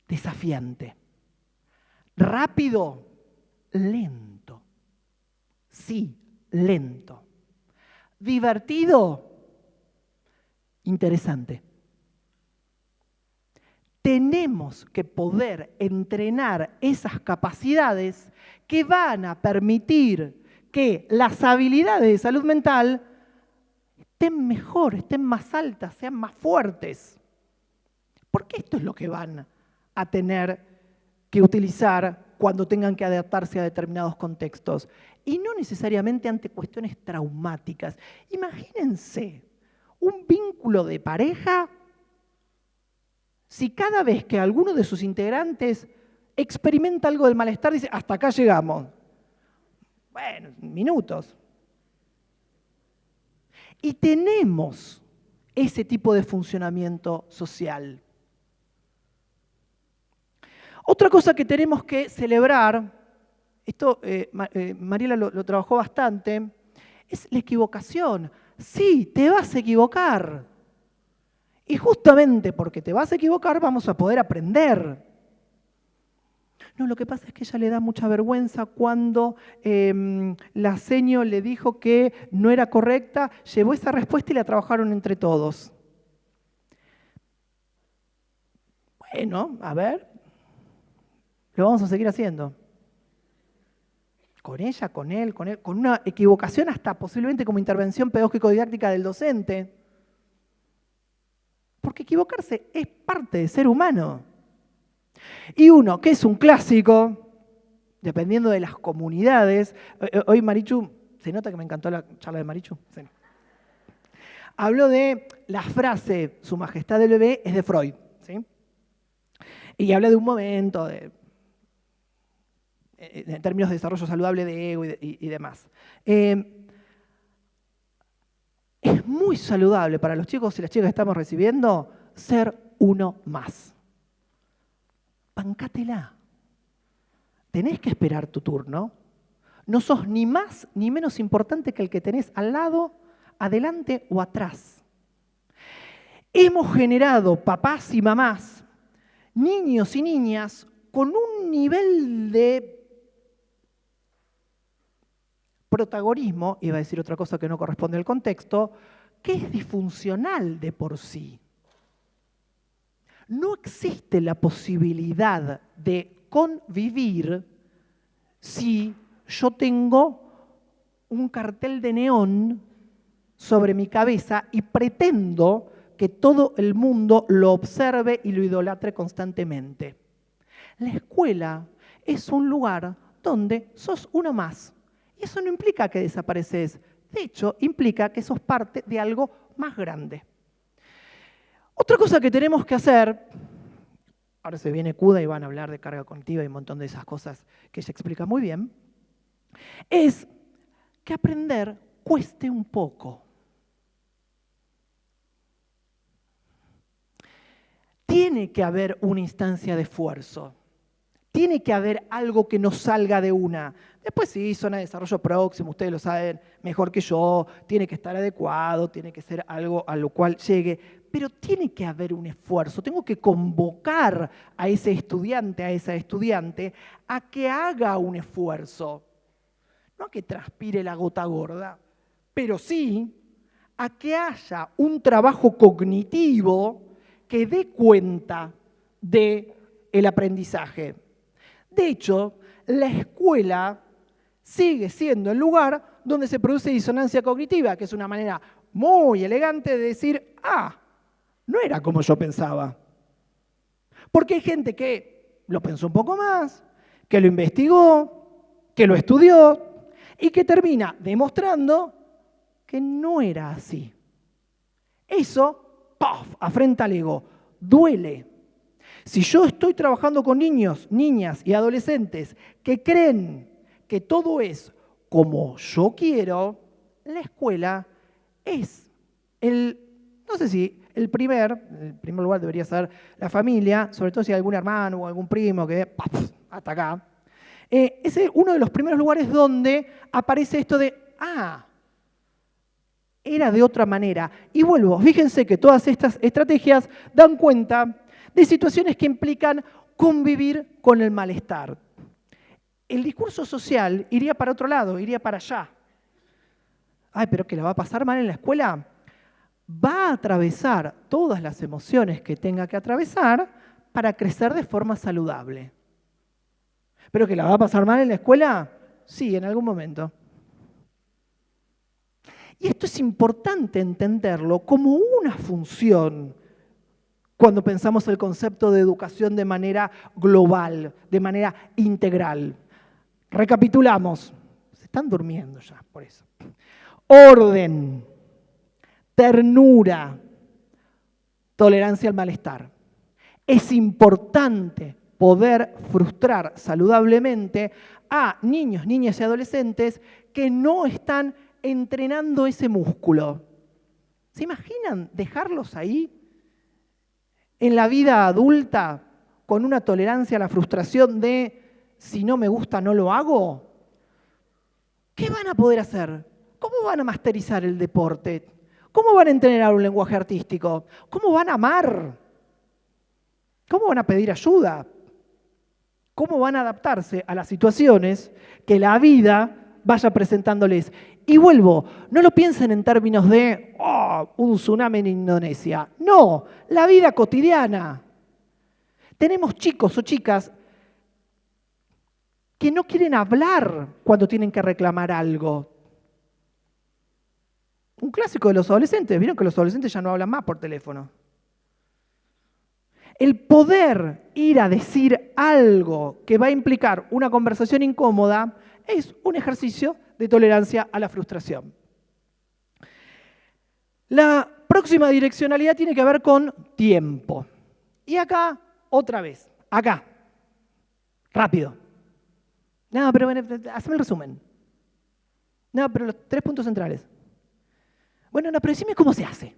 desafiante. Rápido, lento. Sí, lento. Divertido, interesante. Tenemos que poder entrenar esas capacidades que van a permitir que las habilidades de salud mental estén mejor, estén más altas, sean más fuertes. Porque esto es lo que van a tener que utilizar cuando tengan que adaptarse a determinados contextos. Y no necesariamente ante cuestiones traumáticas. Imagínense un vínculo de pareja si cada vez que alguno de sus integrantes experimenta algo del malestar, dice, hasta acá llegamos. Bueno, minutos. Y tenemos ese tipo de funcionamiento social. Otra cosa que tenemos que celebrar, esto Mariela lo trabajó bastante, es la equivocación. Sí, te vas a equivocar. Y justamente porque te vas a equivocar vamos a poder aprender. No, lo que pasa es que ella le da mucha vergüenza cuando la seño le dijo que no era correcta, llevó esa respuesta y la trabajaron entre todos. Bueno, a ver, lo vamos a seguir haciendo. Con ella, con él, con una equivocación hasta posiblemente como intervención pedagógico-didáctica del docente. Porque equivocarse es parte de ser humano. Y uno, que es un clásico, dependiendo de las comunidades. Hoy Marichu, ¿se nota que me encantó la charla de Marichu? Sí. Habló de la frase, Su Majestad el Bebé, es de Freud. ¿Sí? Y habla de un momento, en términos de desarrollo saludable de ego y demás. Es muy saludable para los chicos y las chicas que estamos recibiendo ser uno más. Bancátela. Tenés que esperar tu turno. No sos ni más ni menos importante que el que tenés al lado, adelante o atrás. Hemos generado papás y mamás, niños y niñas con un nivel de protagonismo, iba a decir otra cosa que no corresponde al contexto, que es disfuncional de por sí. No existe la posibilidad de convivir si yo tengo un cartel de neón sobre mi cabeza y pretendo que todo el mundo lo observe y lo idolatre constantemente. La escuela es un lugar donde sos uno más. Y eso no implica que desapareces. De hecho, implica que sos parte de algo más grande. Otra cosa que tenemos que hacer, ahora se viene Cuda y van a hablar de carga cognitiva y un montón de esas cosas que ella explica muy bien, es que aprender cueste un poco. Tiene que haber una instancia de esfuerzo. Tiene que haber algo que no salga de una. Después sí, zona de desarrollo próximo, ustedes lo saben mejor que yo, tiene que estar adecuado, tiene que ser algo a lo cual llegue, pero tiene que haber un esfuerzo. Tengo que convocar a ese estudiante, a esa estudiante, a que haga un esfuerzo. No a que transpire la gota gorda, pero sí a que haya un trabajo cognitivo que dé cuenta del aprendizaje. De hecho, la escuela sigue siendo el lugar donde se produce disonancia cognitiva, que es una manera muy elegante de decir, no era como yo pensaba. Porque hay gente que lo pensó un poco más, que lo investigó, que lo estudió y que termina demostrando que no era así. Eso, ¡puff!, afrenta al ego, duele. Si yo estoy trabajando con niños, niñas y adolescentes que creen que todo es como yo quiero, la escuela es no sé si En primer lugar debería ser la familia, sobre todo si hay algún hermano o algún primo que ¡paf!, hasta acá. Ese es uno de los primeros lugares donde aparece esto de, era de otra manera. Y vuelvo, fíjense que todas estas estrategias dan cuenta de situaciones que implican convivir con el malestar. El discurso social iría para otro lado, iría para allá. Ay, pero que la va a pasar mal en la escuela. Va a atravesar todas las emociones que tenga que atravesar para crecer de forma saludable. ¿Pero que la va a pasar mal en la escuela? Sí, en algún momento. Y esto es importante entenderlo como una función cuando pensamos el concepto de educación de manera global, de manera integral. Recapitulamos. Se están durmiendo ya, por eso. Orden, ternura, tolerancia al malestar. Es importante poder frustrar saludablemente a niños, niñas y adolescentes que no están entrenando ese músculo. ¿Se imaginan dejarlos ahí en la vida adulta con una tolerancia a la frustración de si no me gusta no lo hago? ¿Qué van a poder hacer? ¿Cómo van a masterizar el deporte? ¿Cómo van a entrenar un lenguaje artístico? ¿Cómo van a amar? ¿Cómo van a pedir ayuda? ¿Cómo van a adaptarse a las situaciones que la vida vaya presentándoles? Y vuelvo, no lo piensen en términos de un tsunami en Indonesia. No, la vida cotidiana. Tenemos chicos o chicas que no quieren hablar cuando tienen que reclamar algo. Un clásico de los adolescentes. Vieron que los adolescentes ya no hablan más por teléfono. El poder ir a decir algo que va a implicar una conversación incómoda es un ejercicio de tolerancia a la frustración. La próxima direccionalidad tiene que ver con tiempo. Y acá, otra vez, acá, rápido. No, pero hazme el resumen. No, pero los 3 puntos centrales. Bueno, no, pero decime cómo se hace.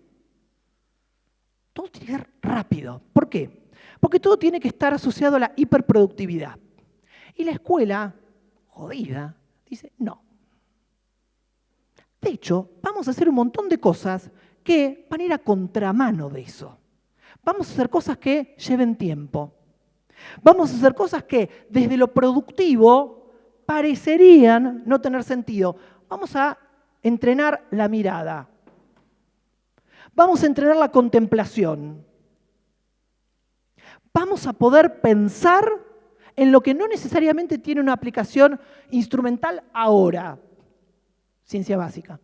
Todo tiene que ser rápido. ¿Por qué? Porque todo tiene que estar asociado a la hiperproductividad. Y la escuela, jodida, dice no. De hecho, vamos a hacer un montón de cosas que van a ir a contramano de eso. Vamos a hacer cosas que lleven tiempo. Vamos a hacer cosas que desde lo productivo parecerían no tener sentido. Vamos a entrenar la mirada. Vamos a entrenar la contemplación. Vamos a poder pensar en lo que no necesariamente tiene una aplicación instrumental ahora. Ciencia básica.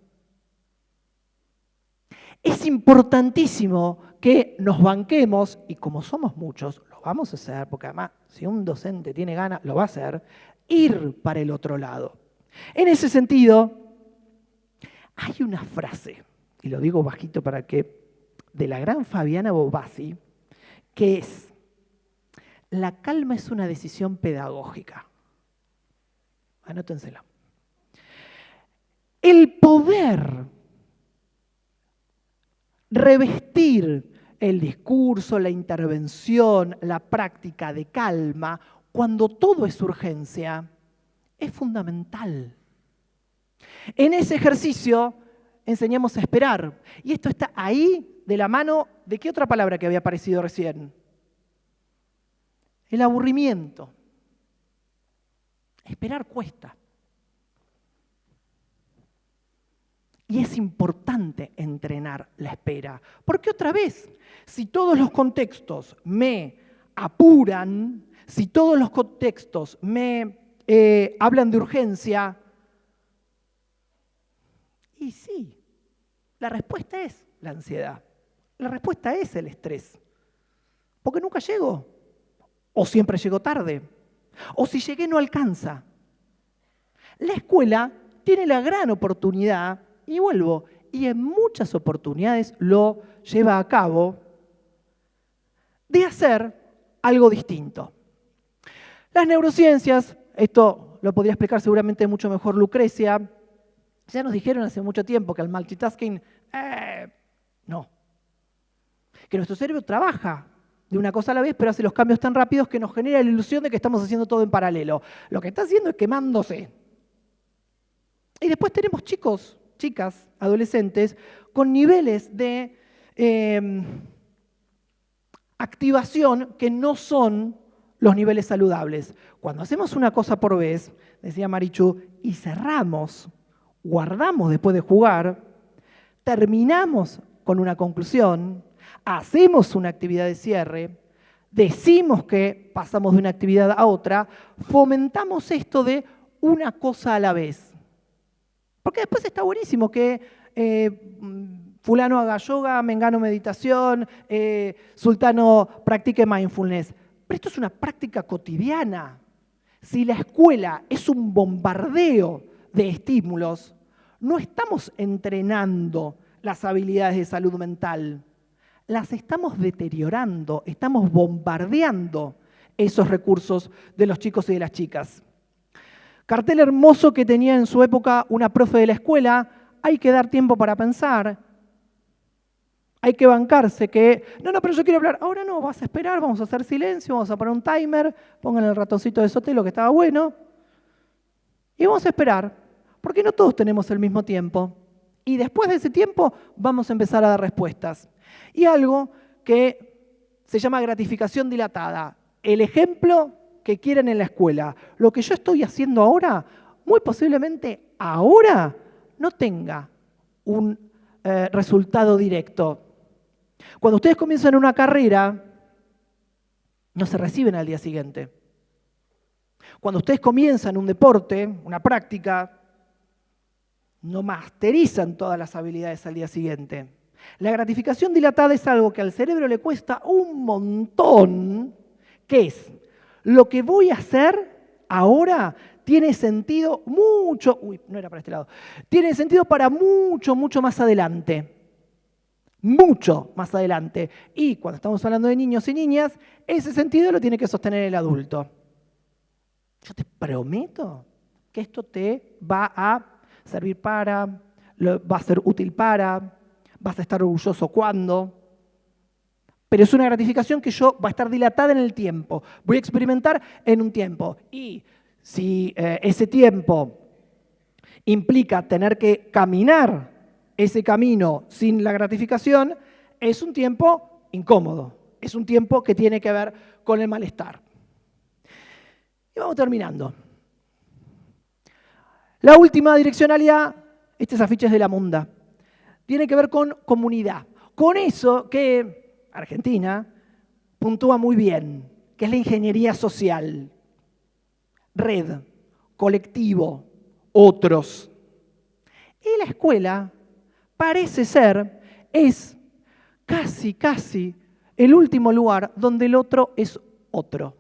Es importantísimo que nos banquemos, y como somos muchos, lo vamos a hacer, porque además si un docente tiene ganas, lo va a hacer, ir para el otro lado. En ese sentido, hay una frase, y lo digo bajito para que, de la gran Fabiana Bobasi, que es: la calma es una decisión pedagógica. Anótenselo. El poder revestir el discurso, la intervención, la práctica de calma, cuando todo es urgencia, es fundamental. En ese ejercicio enseñamos a esperar. Y esto está ahí de la mano de qué otra palabra que había aparecido recién. El aburrimiento. Esperar cuesta. Y es importante entrenar la espera. Porque otra vez, si todos los contextos me apuran, si todos los contextos me hablan de urgencia, y sí, la respuesta es la ansiedad. La respuesta es el estrés. Porque nunca llego. O siempre llego tarde. O si llegué no alcanza. La escuela tiene la gran oportunidad, y vuelvo, y en muchas oportunidades lo lleva a cabo, de hacer algo distinto. Las neurociencias, esto lo podría explicar seguramente mucho mejor Lucrecia, ya nos dijeron hace mucho tiempo que el multitasking, no. que nuestro cerebro trabaja de una cosa a la vez, pero hace los cambios tan rápidos que nos genera la ilusión de que estamos haciendo todo en paralelo. Lo que está haciendo es quemándose. Y después tenemos chicos, chicas, adolescentes, con niveles de activación que no son los niveles saludables. Cuando hacemos una cosa por vez, decía Marichu, y cerramos, guardamos después de jugar, terminamos con una conclusión, hacemos una actividad de cierre, decimos que pasamos de una actividad a otra, fomentamos esto de una cosa a la vez. Porque después está buenísimo que fulano haga yoga, mengano meditación, sultano practique mindfulness. Pero esto es una práctica cotidiana. Si la escuela es un bombardeo de estímulos, no estamos entrenando las habilidades de salud mental. Las estamos deteriorando, estamos bombardeando esos recursos de los chicos y de las chicas. Cartel hermoso que tenía en su época una profe de la escuela: hay que dar tiempo para pensar, hay que bancarse que, no, pero yo quiero hablar. Ahora no, vas a esperar, vamos a hacer silencio, vamos a poner un timer, pongan el ratoncito de Sotelo que estaba bueno, y vamos a esperar, porque no todos tenemos el mismo tiempo. Y después de ese tiempo vamos a empezar a dar respuestas. Y algo que se llama gratificación dilatada. El ejemplo que quieren en la escuela. Lo que yo estoy haciendo ahora, muy posiblemente ahora no tenga un resultado directo. Cuando ustedes comienzan una carrera, no se reciben al día siguiente. Cuando ustedes comienzan un deporte, una práctica, no masterizan todas las habilidades al día siguiente. La gratificación dilatada es algo que al cerebro le cuesta un montón, que es lo que voy a hacer ahora tiene sentido tiene sentido para mucho más adelante. Mucho más adelante. Y cuando estamos hablando de niños y niñas, ese sentido lo tiene que sostener el adulto. Yo te prometo que esto te va a servir para, va a ser útil para, vas a estar orgulloso cuando, pero es una gratificación que va a estar dilatada en el tiempo. Voy a experimentar en un tiempo. Y si ese tiempo implica tener que caminar ese camino sin la gratificación, es un tiempo incómodo. Es un tiempo que tiene que ver con el malestar. Y vamos terminando. La última direccionalidad, estas afiches de la Munda, tiene que ver con comunidad. Con eso que Argentina puntúa muy bien, que es la ingeniería social. Red, colectivo, otros. Y la escuela parece ser, es casi el último lugar donde el otro es otro.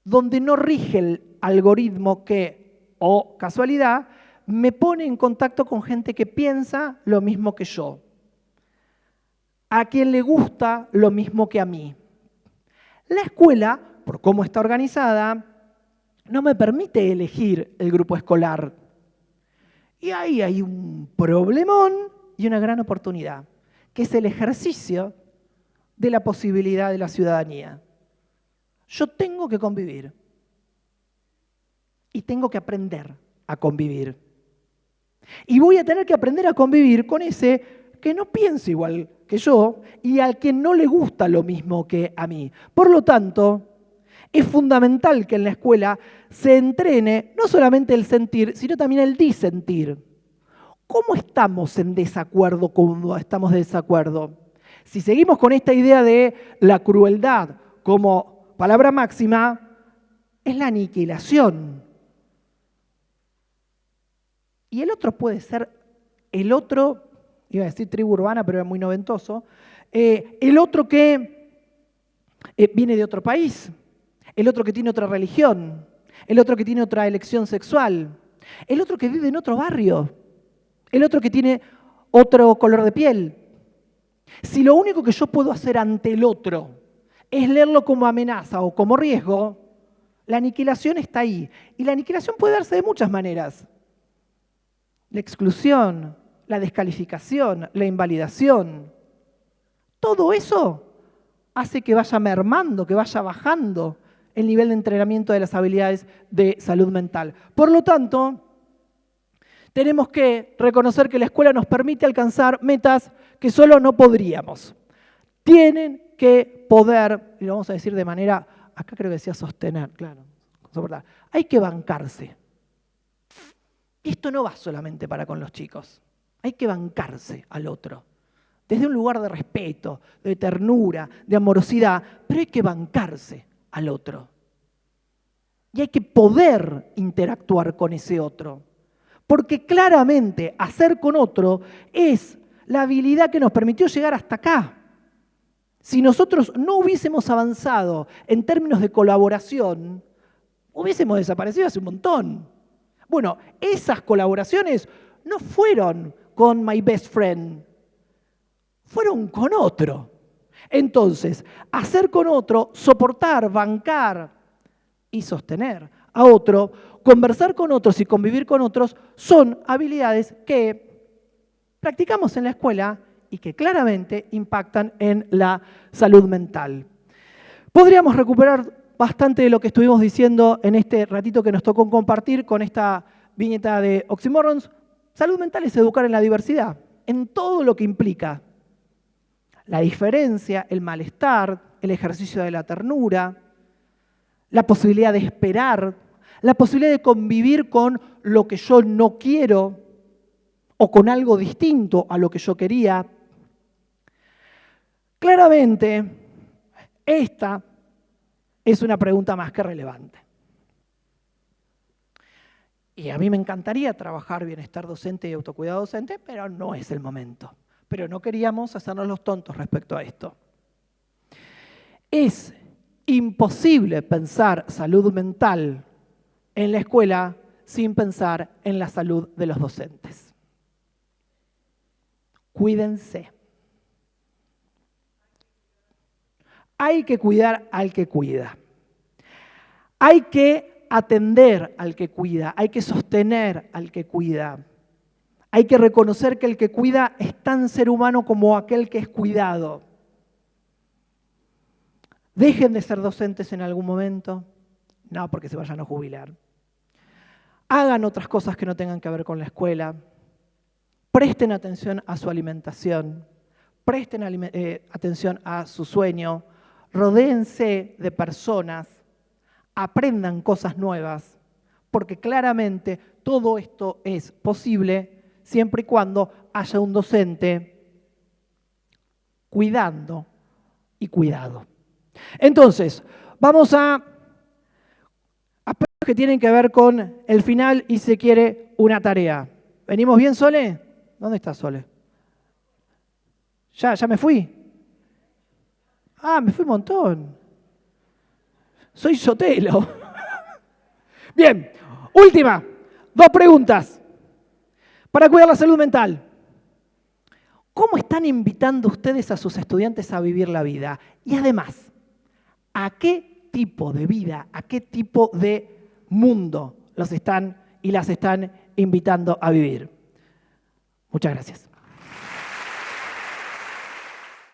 Donde no rige el algoritmo que, o casualidad, me pone en contacto con gente que piensa lo mismo que yo. A quien le gusta lo mismo que a mí. La escuela, por cómo está organizada, no me permite elegir el grupo escolar. Y ahí hay un problemón y una gran oportunidad, que es el ejercicio de la posibilidad de la ciudadanía. Yo tengo que convivir y tengo que aprender a convivir. Y voy a tener que aprender a convivir con ese que no piensa igual que yo y al que no le gusta lo mismo que a mí. Por lo tanto, es fundamental que en la escuela se entrene no solamente el sentir, sino también el disentir. ¿Cómo estamos en desacuerdo cuando estamos de desacuerdo? Si seguimos con esta idea de la crueldad como palabra máxima, es la aniquilación. Y el otro puede ser el otro, iba a decir tribu urbana, pero era muy noventoso, el otro que viene de otro país, el otro que tiene otra religión, el otro que tiene otra elección sexual, el otro que vive en otro barrio, el otro que tiene otro color de piel. Si lo único que yo puedo hacer ante el otro es leerlo como amenaza o como riesgo, la aniquilación está ahí. Y la aniquilación puede darse de muchas maneras. La exclusión, la descalificación, la invalidación. Todo eso hace que vaya mermando, que vaya bajando el nivel de entrenamiento de las habilidades de salud mental. Por lo tanto, tenemos que reconocer que la escuela nos permite alcanzar metas que solo no podríamos. Tienen que poder, y lo vamos a decir de manera, acá creo que decía sostener, claro, soportar. Hay que bancarse. Y esto no va solamente para con los chicos. Hay que bancarse al otro. Desde un lugar de respeto, de ternura, de amorosidad, pero hay que bancarse al otro. Y hay que poder interactuar con ese otro. Porque claramente hacer con otro es la habilidad que nos permitió llegar hasta acá. Si nosotros no hubiésemos avanzado en términos de colaboración, hubiésemos desaparecido hace un montón. Bueno, esas colaboraciones no fueron con my best friend, fueron con otro. Entonces, hacer con otro, soportar, bancar y sostener a otro, conversar con otros y convivir con otros son habilidades que practicamos en la escuela y que claramente impactan en la salud mental. Podríamos recuperar bastante de lo que estuvimos diciendo en este ratito que nos tocó compartir con esta viñeta de Oxymorons. Salud mental es educar en la diversidad, en todo lo que implica la diferencia, el malestar, el ejercicio de la ternura, la posibilidad de esperar, la posibilidad de convivir con lo que yo no quiero o con algo distinto a lo que yo quería. Claramente, esta es una pregunta más que relevante. Y a mí me encantaría trabajar bienestar docente y autocuidado docente, pero no es el momento. Pero no queríamos hacernos los tontos respecto a esto. Es imposible pensar salud mental en la escuela sin pensar en la salud de los docentes. Cuídense. Hay que cuidar al que cuida. Hay que atender al que cuida. Hay que sostener al que cuida. Hay que reconocer que el que cuida es tan ser humano como aquel que es cuidado. ¿Dejen de ser docentes en algún momento? No, porque se vayan a jubilar. Hagan otras cosas que no tengan que ver con la escuela. Presten atención a su alimentación. Presten atención a su sueño. Rodéense de personas. Aprendan cosas nuevas. Porque claramente todo esto es posible siempre y cuando haya un docente cuidando y cuidado. Entonces, vamos a aspectos que tienen que ver con el final y se quiere una tarea. ¿Venimos bien, Sole? ¿Dónde está Sole? ¿Ya me fui? Ah, me fui un montón. Soy Sotelo. Bien, última. 2 preguntas para cuidar la salud mental. ¿Cómo están invitando ustedes a sus estudiantes a vivir la vida? Y además, ¿a qué tipo de vida, a qué tipo de mundo los están y las están invitando a vivir? Muchas gracias.